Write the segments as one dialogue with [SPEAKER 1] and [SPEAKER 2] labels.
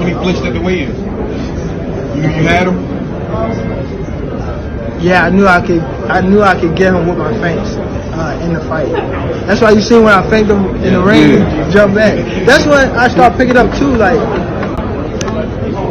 [SPEAKER 1] when he flinched at the weigh-ins? You knew you had him?
[SPEAKER 2] Yeah, I knew I could get him with my feints in the fight. That's why you see when I feint him in the ring, he jump back. That's when I start picking up too. Like,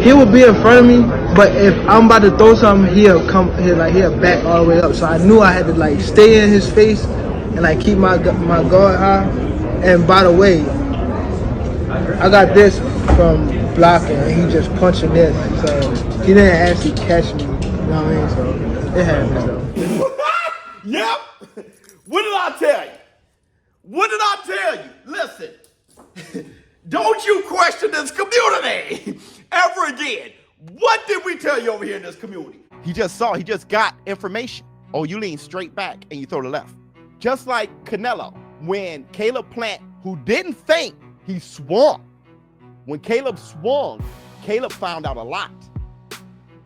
[SPEAKER 2] he will be in front of me, but if I'm about to throw something, he'll back all the way up. So I knew I had to like stay in his face and like keep my guard high. And by the way, I got this from blocking, and he just punching this, so he didn't actually catch me. You know what I mean? So it happens though.
[SPEAKER 3] Yep. What did I tell you? What did I tell you? Listen, don't you question this community ever again. What did we tell you over here in this community? He just got information. Oh, you lean straight back and you throw the left. Just like Canelo, when Caleb Plant, who didn't feint, he swung. When Caleb swung, Caleb found out a lot.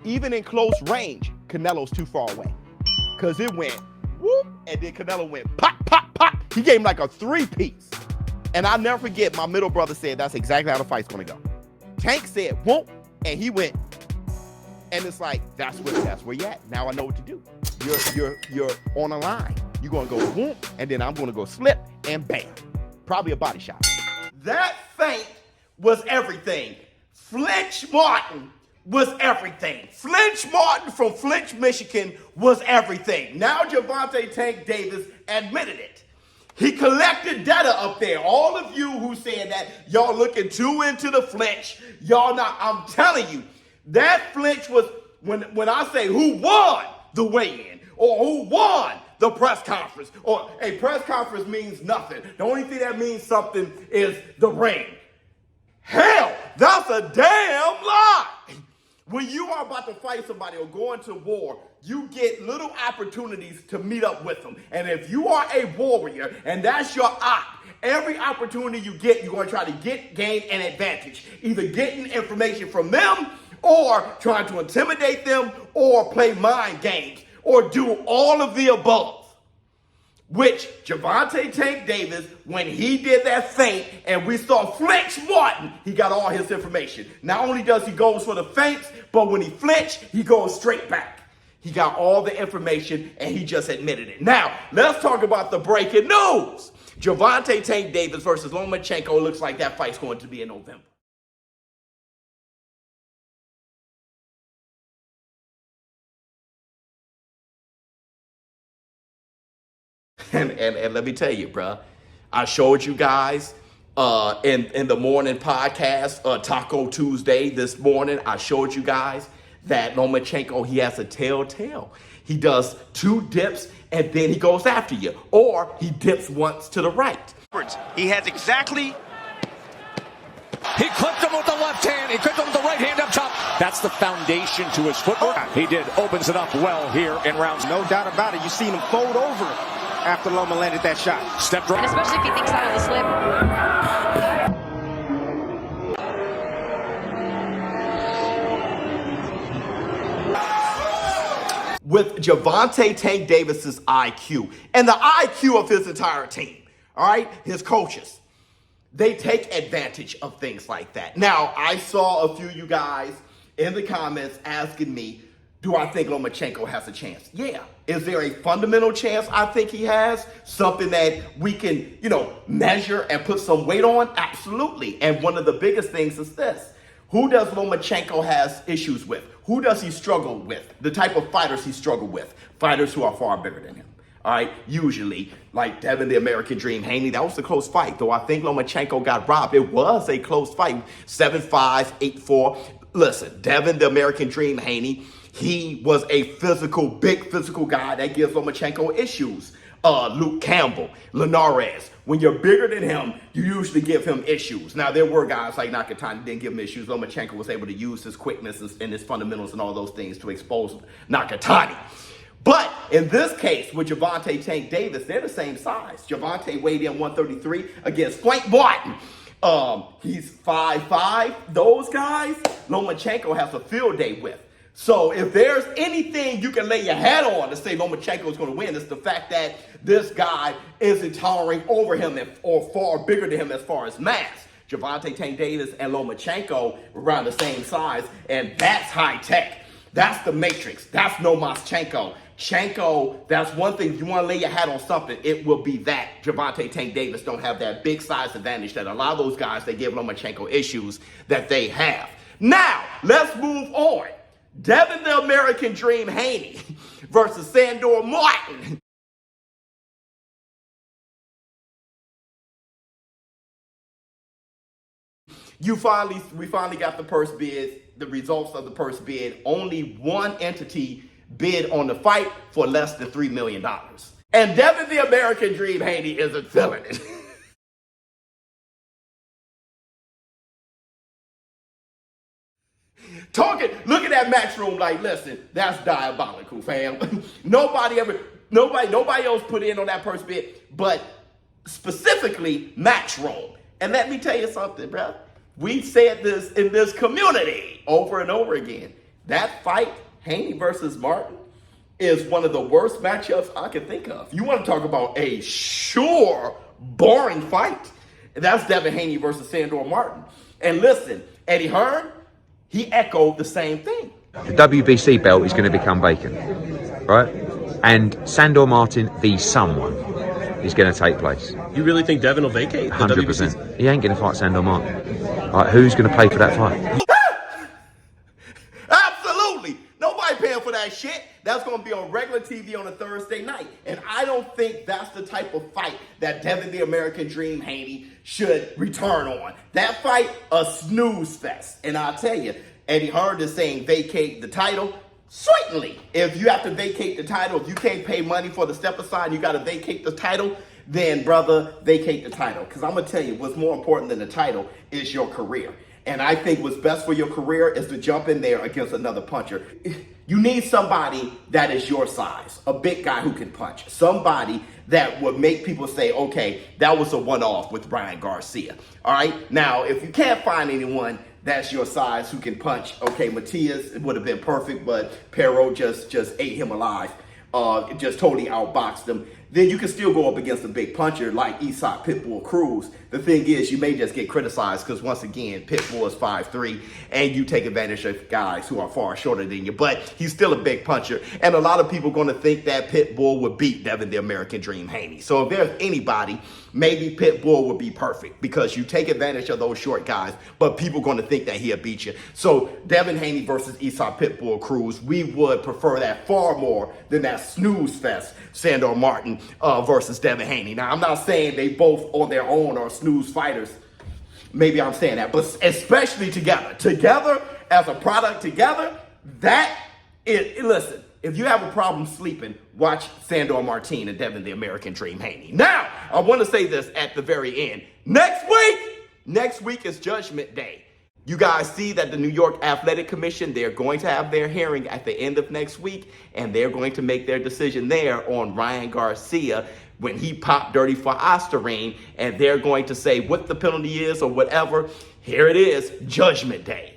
[SPEAKER 3] Even in close range, Canelo's too far away. Because it went whoop, and then Canelo went pop, pop, pop. He gave him like a three-piece. And I'll never forget, my middle brother said that's exactly how the fight's gonna go. Tank said whoop, and he went. And it's like, that's where you at. Now I know what to do. You're on a line. You're gonna go whoop, and then I'm gonna go slip and bam. Probably a body shot. That feint was everything. Flinch Martin was everything. Flinch Martin from Flinch, Michigan was everything. Now Gervonta Tank Davis admitted it. He collected data up there. All of you who said that y'all looking too into the flinch, y'all not, I'm telling you, that flinch was, when I say who won the weigh-in, or who won the press conference, or a press conference means nothing. The only thing that means something is the ring. Hell, that's a damn lie. When you are about to fight somebody or go into war, you get little opportunities to meet up with them. And if you are a warrior and that's your op, every opportunity you get, you're going to try to gain an advantage. Either getting information from them or trying to intimidate them or play mind games or do all of the above. Which Gervonta Tank Davis, when he did that feint and we saw Flinch Martin, he got all his information. Not only does he go for the feints, but when he flinch, he goes straight back. He got all the information and he just admitted it. Now, let's talk about the breaking news. Gervonta Tank Davis versus Lomachenko. Looks like that fight's going to be in November. And let me tell you, bruh, I showed you guys in the morning podcast, Taco Tuesday this morning, I showed you guys that Lomachenko, he has a telltale. He does two dips and then he goes after you. Or he dips once to the right.
[SPEAKER 4] He has exactly... He clipped him with the left hand. He clipped him with the right hand up top. That's the foundation to his footwork. He did. Opens it up well here in rounds.
[SPEAKER 5] No doubt about it. You seen him fold over after Loma landed that shot.
[SPEAKER 6] Step right. And especially if he thinks out of the slip.
[SPEAKER 3] With Gervonta Tank Davis's IQ and the IQ of his entire team, all right, his coaches, they take advantage of things like that. Now, I saw a few of you guys in the comments asking me, do I think Lomachenko has a chance? Yeah. Is there a fundamental chance I think he has? Something that we can, measure and put some weight on? Absolutely. And one of the biggest things is this. Who does Lomachenko has issues with? Who does he struggle with? The type of fighters he struggled with. Fighters who are far bigger than him. All right, usually, like Devin the American Dream Haney, that was a close fight. Though I think Lomachenko got robbed. It was a close fight. 7-5, 8-4. Listen, Devin the American Dream Haney, he was a big physical guy that gives Lomachenko issues. Luke Campbell, Linares. When you're bigger than him, you usually give him issues. Now, there were guys like Nakatani didn't give him issues. Lomachenko was able to use his quickness and his fundamentals and all those things to expose Nakatani. But in this case, with Gervonta Tank Davis, they're the same size. Gervonta weighed in 133 against Flank Martin. He's 5'5". Those guys, Lomachenko has a field day with. So if there's anything you can lay your hat on to say Lomachenko is going to win, it's the fact that this guy isn't towering over him or far bigger than him as far as mass. Gervonta Tank Davis and Lomachenko around the same size, and that's high tech. That's the Matrix. That's Lomachenko. Chanko, that's one thing. If you want to lay your hat on something, it will be that. Gervonta Tank Davis don't have that big size advantage that a lot of those guys that give Lomachenko issues that they have. Now, let's move on. Devin the American Dream Haney versus Sandor Martin. We finally got the purse bid, the results of the purse bid. Only one entity bid on the fight for less than $3 million. And Devin the American Dream Haney isn't feeling it. Look at that Matchroom like, listen, that's diabolical, fam. Nobody else put in on that purse bid, but specifically Matchroom. And let me tell you something, bro. We said this in this community over and over again. That fight, Haney versus Martin, is one of the worst matchups I can think of. You want to talk about a sure, boring fight? That's Devin Haney versus Sandor Martin. And listen, Eddie Hearn, he echoed the same thing.
[SPEAKER 7] The WBC belt is going to become vacant, right? And Sandor Martin v. someone is going to take place.
[SPEAKER 8] You really think Devin will vacate?
[SPEAKER 7] 100%. He ain't going to fight Sandor Martin. Right, who's going to pay for that fight?
[SPEAKER 3] Absolutely. Nobody paying for that shit. That's going to be on regular TV on a Thursday night. And I don't think that's the type of fight that Devin the American Dream Haney should return on. That fight, a snooze fest. And I'll tell you, Eddie Hearn is saying vacate the title. Certainly, if you have to vacate the title, if you can't pay money for the step aside, you got to vacate the title, then brother, vacate the title. Because I'm going to tell you, what's more important than the title is your career. And I think what's best for your career is to jump in there against another puncher. You need somebody that is your size, a big guy who can punch, somebody that would make people say, okay, that was a one-off with Ryan Garcia. All right. Now, if you can't find anyone that's your size who can punch, okay, Matias would have been perfect, but Perot just ate him alive, just totally outboxed him. Then you can still go up against a big puncher like Isak Pitbull Cruz. The thing is, you may just get criticized because, once again, Pitbull is 5'3", and you take advantage of guys who are far shorter than you. But he's still a big puncher, and a lot of people are going to think that Pitbull would beat Devin the American Dream Haney. So if there's anybody, maybe Pitbull would be perfect because you take advantage of those short guys, but people are going to think that he'll beat you. So Devin Haney versus Isak Pitbull Cruz, we would prefer that far more than that snooze fest, Sandor Martin versus Devin Haney. Now, I'm not saying they both on their own are snooze fighters. Maybe I'm saying that, but especially together as a product together, that is, listen, if you have a problem sleeping, watch Sandor Martin and Devin the American Dream Haney. Now, I want to say this at the very end. Next week is Judgment Day. You guys see that the New York Athletic Commission, they're going to have their hearing at the end of next week, and they're going to make their decision there on Ryan Garcia when he popped dirty for Osterine, and they're going to say what the penalty is or whatever. Here it is, Judgment Day.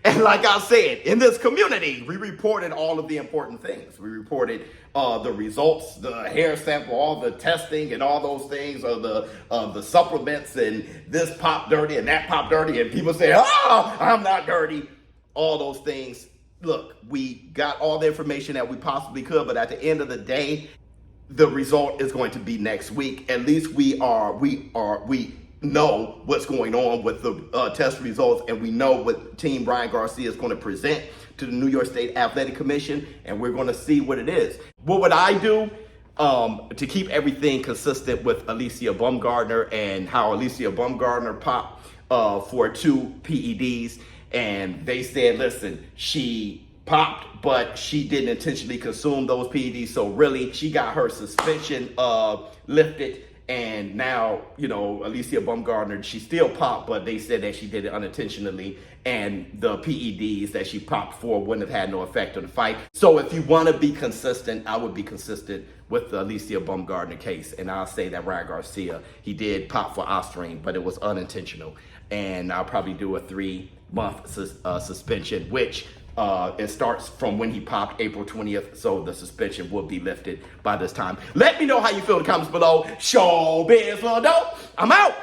[SPEAKER 3] And like I said, in this community, we reported all of the important things. We reported the results, the hair sample, all the testing and all those things of the supplements, and this pop dirty and that pop dirty, and people say, oh, I'm not dirty. All those things. Look, we got all the information that we possibly could, but at the end of the day, the result is going to be next week. At least we know what's going on with the test results, and we know what Team Ryan Garcia is going to present to the New York State Athletic Commission, and we're going to see what it is. What would I do to keep everything consistent with Alicia Baumgardner and how Alicia Baumgardner popped for 2 PEDs, and they said, listen, she popped, but she didn't intentionally consume those PEDs, so really she got her suspension lifted. And now, you know, Alicia Baumgardner, she still popped, but they said that she did it unintentionally, and the PEDs that she popped for wouldn't have had no effect on the fight. So if you want to be consistent, I would be consistent with the Alicia Baumgardner case, and I'll say that Ryan Garcia, he did pop for Osterine, but it was unintentional. And I'll probably do a 3-month suspension, which It starts from when he popped April 20th, so the suspension will be lifted by this time. Let me know how you feel in the comments below. ShowBizz, little dope. I'm out.